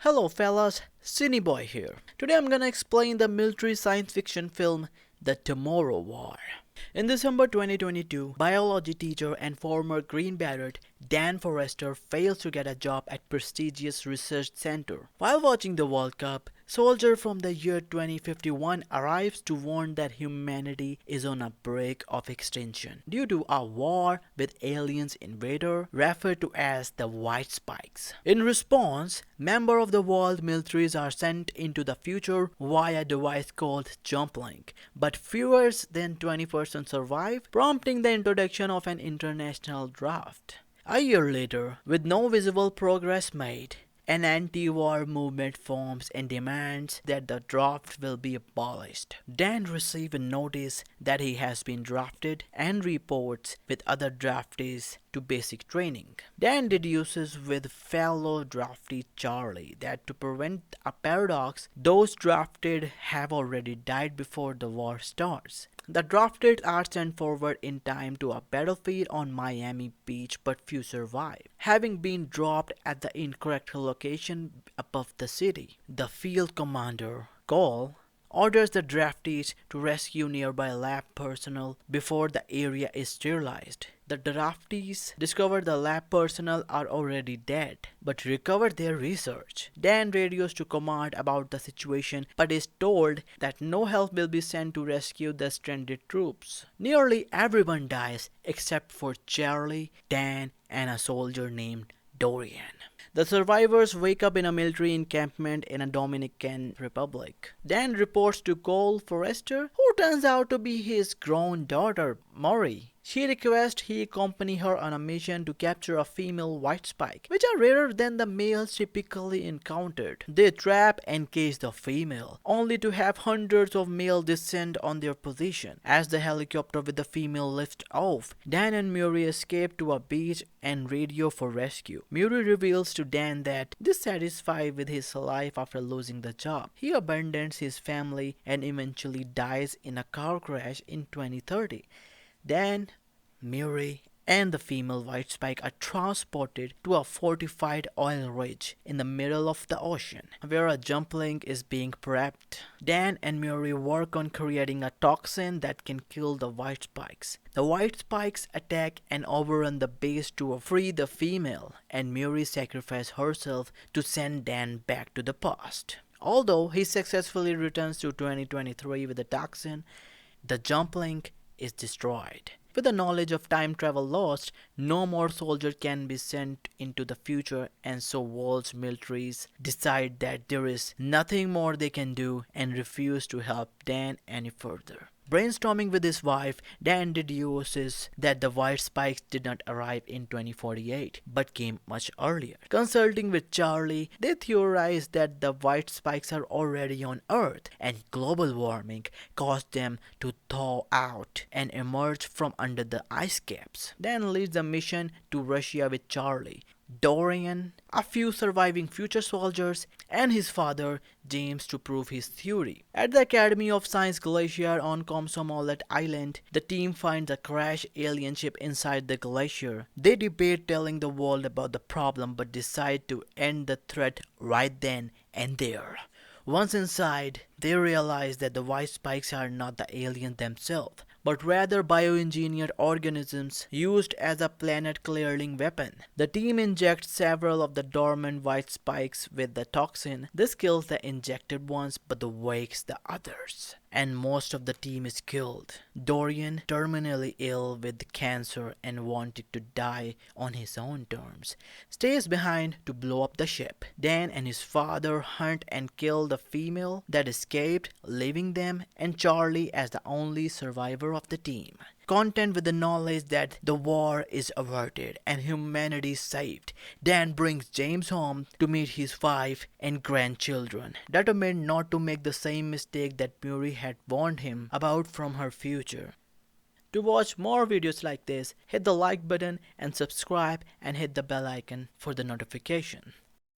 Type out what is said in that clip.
Hello fellas, Cineboy here. Today I'm gonna explain the military science fiction film The Tomorrow War. In December 2022, biology teacher and former Green Beret Dan Forrester fails to get a job at prestigious research center. While watching the World Cup, soldier from the year 2051 arrives to warn that humanity is on a brink of extinction due to a war with aliens invader referred to as the White Spikes. In response, members of the world militaries are sent into the future via a device called Jump Link, but fewer than 20% survive, prompting the introduction of an international draft. A year later, with no visible progress made, an anti-war movement forms and demands that the draft will be abolished. Dan receives a notice that he has been drafted and reports with other draftees to basic training. Dan deduces with fellow draftee Charlie that to prevent a paradox, those drafted have already died before the war starts. The drafted are sent forward in time to a battlefield on Miami Beach, but few survive, having been dropped at the incorrect location above the city. The field commander, Cole, orders the draftees to rescue nearby lab personnel before the area is sterilized. The draftees discover the lab personnel are already dead, but recover their research. Dan radios to command about the situation, but is told that no help will be sent to rescue the stranded troops. Nearly everyone dies except for Charlie, Dan, and a soldier named Dorian. The survivors wake up in a military encampment in a Dominican Republic. Dan reports to Cole Forrester, who turns out to be his grown daughter, Maury. She requests he accompany her on a mission to capture a female white spike, which are rarer than the males typically encountered. They trap and cage the female, only to have hundreds of males descend on their position. As the helicopter with the female lifts off, Dan and Murray escape to a beach and radio for rescue. Murray reveals to Dan that, dissatisfied with his life after losing the job, he abandons his family and eventually dies in a car crash in 2030. Dan, Murray, and the female white spike are transported to a fortified oil ridge in the middle of the ocean, where a jump link is being prepped. Dan and Murray work on creating a toxin that can kill the white spikes. The white spikes attack and overrun the base to free the female, and Murray sacrifices herself to send Dan back to the past. Although he successfully returns to 2023 with the toxin, the jump link is destroyed. With the knowledge of time travel lost, no more soldier can be sent into the future, and so world's militaries decide that there is nothing more they can do and refuse to help Dan any further. Brainstorming with his wife, Dan deduces that the white spikes did not arrive in 2048, but came much earlier. Consulting with Charlie, they theorize that the white spikes are already on Earth, and global warming caused them to thaw out and emerge from under the ice caps. Dan leads the mission to Russia with Charlie, Dorian, a few surviving future soldiers, and his father, James, to prove his theory. At the Academy of Science glacier on Komsomolet Island, the team finds a crashed alien ship inside the glacier. They debate telling the world about the problem, but decide to end the threat right then and there. Once inside, they realize that the white spikes are not the aliens themselves, but rather bioengineered organisms used as a planet-clearing weapon. The team injects several of the dormant white spikes with the toxin. This kills the injected ones but wakes the others, and most of the team is killed. Dorian, terminally ill with cancer and wanting to die on his own terms, stays behind to blow up the ship. Dan and his father hunt and kill the female that escaped, leaving them and Charlie as the only survivor of the team. Content with the knowledge that the war is averted and humanity saved, Dan brings James home to meet his wife and grandchildren, determined not to make the same mistake that Murray had warned him about from her future. To watch more videos like this, hit the like button and subscribe and hit the bell icon for the notification.